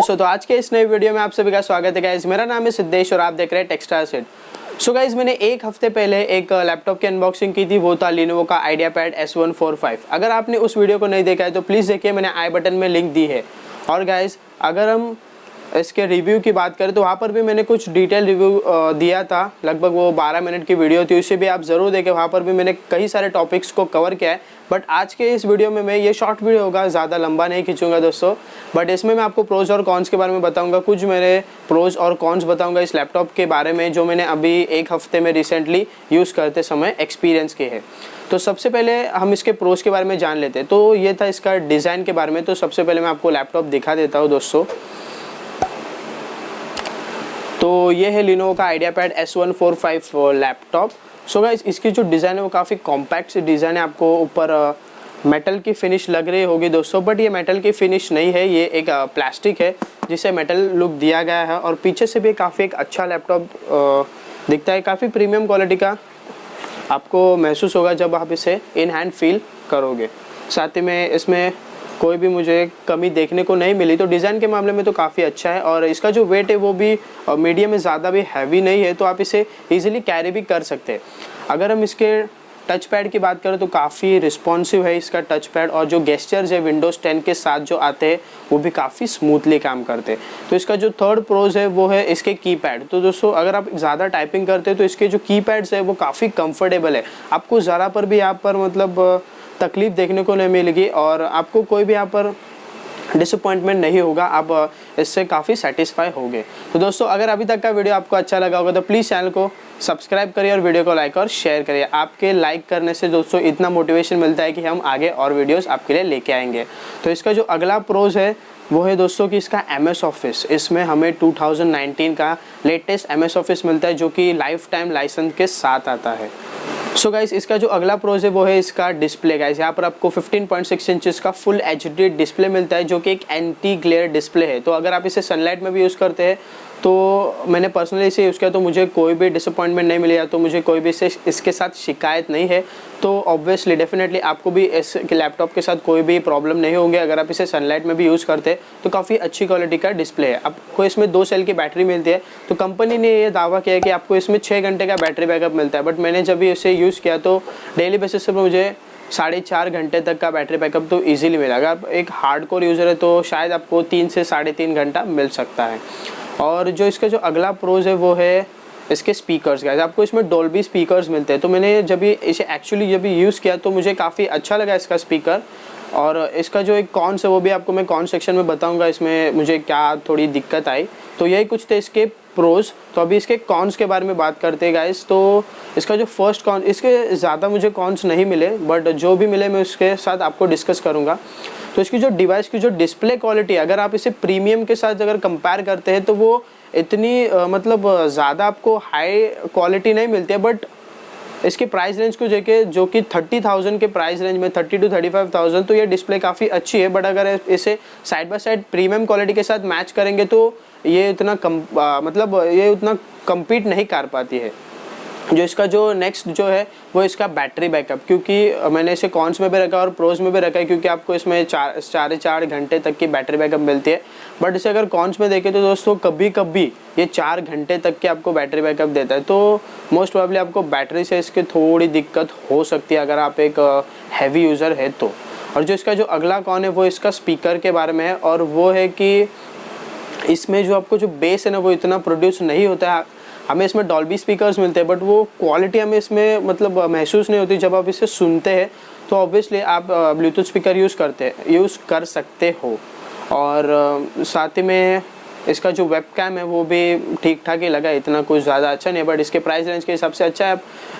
दोस्तों, तो आज के इस नई वीडियो में आप सभी का स्वागत है गाइस। मेरा नाम है सिद्धेश और आप देख रहे हैं टेक्सटाइल सेट। सो गाइस, मैंने एक हफ्ते पहले एक लैपटॉप की अनबॉक्सिंग की थी, वो था Lenovo का IdeaPad S145। अगर आपने उस वीडियो को नहीं देखा है तो प्लीज़ देखिए, मैंने आई बटन में लिंक दी है। और गाइस, अगर हम इसके रिव्यू की बात करें तो वहाँ पर भी मैंने कुछ डिटेल रिव्यू दिया था, लगभग वो 12 मिनट की वीडियो थी, उसे भी आप ज़रूर देखें। वहाँ पर भी मैंने कई सारे टॉपिक्स को कवर किया है। बट आज के इस वीडियो में मैं ये शॉर्ट वीडियो होगा, ज़्यादा लंबा नहीं खींचूंगा दोस्तों। बट इसमें मैं आपको प्रोज और कॉन्स के बारे में बताऊंगा, कुछ मेरे प्रोज और कॉन्स बताऊंगा इस लैपटॉप के बारे में जो मैंने अभी एक हफ्ते में रिसेंटली यूज़ करते समय एक्सपीरियंस किए हैं। तो सबसे पहले हम इसके प्रोज के बारे में जान लेते हैं। तो ये था इसका डिज़ाइन के बारे में। तो सबसे पहले मैं आपको लैपटॉप दिखा देता हूँ दोस्तों। तो ये है Lenovo का IdeaPad S145 laptop. So guys, इसकी जो डिज़ाइन है वो काफ़ी कॉम्पैक्ट सी डिज़ाइन है। आपको ऊपर मेटल की फिनिश लग रही होगी दोस्तों, बट ये मेटल की फिनिश नहीं है, ये एक प्लास्टिक है जिसे मेटल लुक दिया गया है। और पीछे से भी काफ़ी एक अच्छा लैपटॉप दिखता है, काफ़ी प्रीमियम क्वालिटी का आपको महसूस होगा जब आप इसे इन हैंड फील करोगे। साथ ही में इसमें कोई भी मुझे कमी देखने को नहीं मिली। तो डिज़ाइन के मामले में तो काफ़ी अच्छा है। और इसका जो वेट है वो भी मीडियम में, ज़्यादा भी हैवी नहीं है, तो आप इसे इजीली कैरी भी कर सकते हैं। अगर हम इसके टच पैड की बात करें तो काफ़ी रिस्पॉन्सिव है इसका टच पैड, और जो गेस्चर्स है विंडोज़ 10 के साथ जो आते हैं वो भी काफ़ी स्मूथली काम करते हैं। तो इसका जो थर्ड प्रोज है वो है इसके कीपैड। तो दोस्तों, अगर आप ज़्यादा टाइपिंग करते हैं तो इसके जो कीपैड्स है वो काफ़ी कंफर्टेबल है। आपको ज़रा पर भी यहाँ पर मतलब तकलीफ देखने को नहीं मिलेगी और आपको कोई भी यहाँ पर डिसअपॉइंटमेंट नहीं होगा। आप इससे काफ़ी सेटिस्फाई होंगे। तो दोस्तों, अगर अभी तक का वीडियो आपको अच्छा लगा होगा तो प्लीज़ चैनल को सब्सक्राइब करिए और वीडियो को लाइक और शेयर करिए। आपके लाइक करने से दोस्तों इतना मोटिवेशन मिलता है कि हम आगे और वीडियोस आपके लिए लेके आएंगे। तो इसका जो अगला प्रोज है वो है दोस्तों कि इसका MS ऑफिस। इसमें हमें 2019 का लेटेस्ट MS ऑफिस मिलता है जो कि लाइफ टाइम लाइसेंस के साथ आता है। सो गाइस, इसका जो अगला प्रोज है वो है इसका डिस्प्ले। गाइस, यहाँ पर आपको 15.6 इंचेस का फुल HD डिस्प्ले मिलता है जो कि एक एंटी ग्लेयर डिस्प्ले है। तो अगर आप इसे सनलाइट में भी यूज़ करते हैं, तो मैंने पर्सनली इसे यूज़ किया तो मुझे कोई भी डिसअपॉइंटमेंट नहीं मिली, तो मुझे कोई भी इसके साथ शिकायत नहीं है। तो ऑब्वियसली डेफिनेटली आपको भी इस लैपटॉप के साथ कोई भी प्रॉब्लम नहीं होंगे अगर आप इसे सनलाइट में भी यूज़ करते हैं। तो काफ़ी अच्छी क्वालिटी का डिस्प्ले है। आपको इसमें 2 सेल की बैटरी मिलती है। तो कंपनी ने ये दावा किया है कि आपको इसमें 6 घंटे का बैटरी बैकअप मिलता है, बट मैंने जब भी इसे यूज़ किया तो डेली बेसिस पर मुझे 4.5 घंटे तक का बैटरी बैकअप तो ईजिली मिला। अगर आप एक हार्डकोर यूज़र है तो शायद आपको 3 से 3.5 घंटा मिल सकता है। और जो इसका जो अगला प्रोज है वो है इसके स्पीकर्स। गाइस, आपको इसमें डॉल्बी स्पीकर्स मिलते हैं। तो मैंने जब इसे एक्चुअली जब यूज़ किया तो मुझे काफ़ी अच्छा लगा इसका स्पीकर। और इसका जो एक कॉन्स है वो भी आपको मैं कॉन्स सेक्शन में बताऊंगा इसमें मुझे क्या थोड़ी दिक्कत आई। तो यही कुछ थे इसके प्रोज। तो अभी इसके कॉन्स के बारे में बात करते हैं गाइस। तो इसका जो फर्स्ट कॉन, इसके ज़्यादा मुझे कॉन्स नहीं मिले, बट जो भी मिले मैं उसके साथ आपको डिस्कस करूँगा। तो इसकी जो डिवाइस की जो डिस्प्ले क्वालिटी, अगर आप इसे प्रीमियम के साथ अगर कंपेयर करते हैं तो वो इतनी मतलब ज़्यादा आपको हाई क्वालिटी नहीं मिलती है। बट इसकी प्राइस रेंज को देखे जो कि 30,000 के प्राइस रेंज में 30 to 35,000, तो ये डिस्प्ले काफ़ी अच्छी है। बट अगर इसे side by side premium quality के साथ मैच करेंगे तो ये इतना मतलब ये उतना कम्पीट नहीं कर पाती है। जो इसका जो नेक्स्ट जो है वो इसका बैटरी बैकअप, क्योंकि मैंने इसे कॉन्स में भी रखा और प्रोज में भी रखा है, क्योंकि आपको इसमें 4.5 घंटे तक की बैटरी बैकअप मिलती है। बट इसे अगर कॉन्स में देखें तो दोस्तों कभी कभी ये 4 घंटे तक के आपको बैटरी बैकअप देता है। तो मोस्ट प्रोबेबली आपको बैटरी से इसकी थोड़ी दिक्कत हो सकती है अगर आप एक हैवी यूज़र है तो। और जो इसका जो अगला कॉन है वो इसका स्पीकर के बारे में है, और वो है कि इसमें जो आपको जो बेस है ना वो इतना प्रोड्यूस नहीं होता है। हमें इसमें डॉल्बी स्पीकर्स मिलते हैं, बट वो क्वालिटी हमें इसमें मतलब महसूस नहीं होती जब आप इसे सुनते हैं। तो ऑब्वियसली आप ब्लूटूथ स्पीकर यूज़ कर सकते हो। और साथ ही में इसका जो वेबकैम है वो भी ठीक ठाक ही लगा, इतना कुछ ज़्यादा अच्छा नहीं, बट इसके प्राइस रेंज के हिसाब से अच्छा है।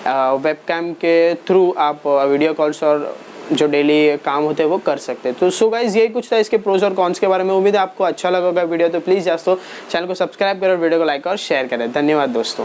आप वेबकैम के थ्रू आप वीडियो कॉल्स और जो डेली काम होते हैं वो कर सकते हैं। तो सो गाइस, यही कुछ था इसके प्रोज और कॉन्स के बारे में। उम्मीद है आपको अच्छा लगा होगा वीडियो। तो प्लीज़ दोस्तों चैनल को सब्सक्राइब करें और वीडियो को लाइक और शेयर करें। धन्यवाद दोस्तों।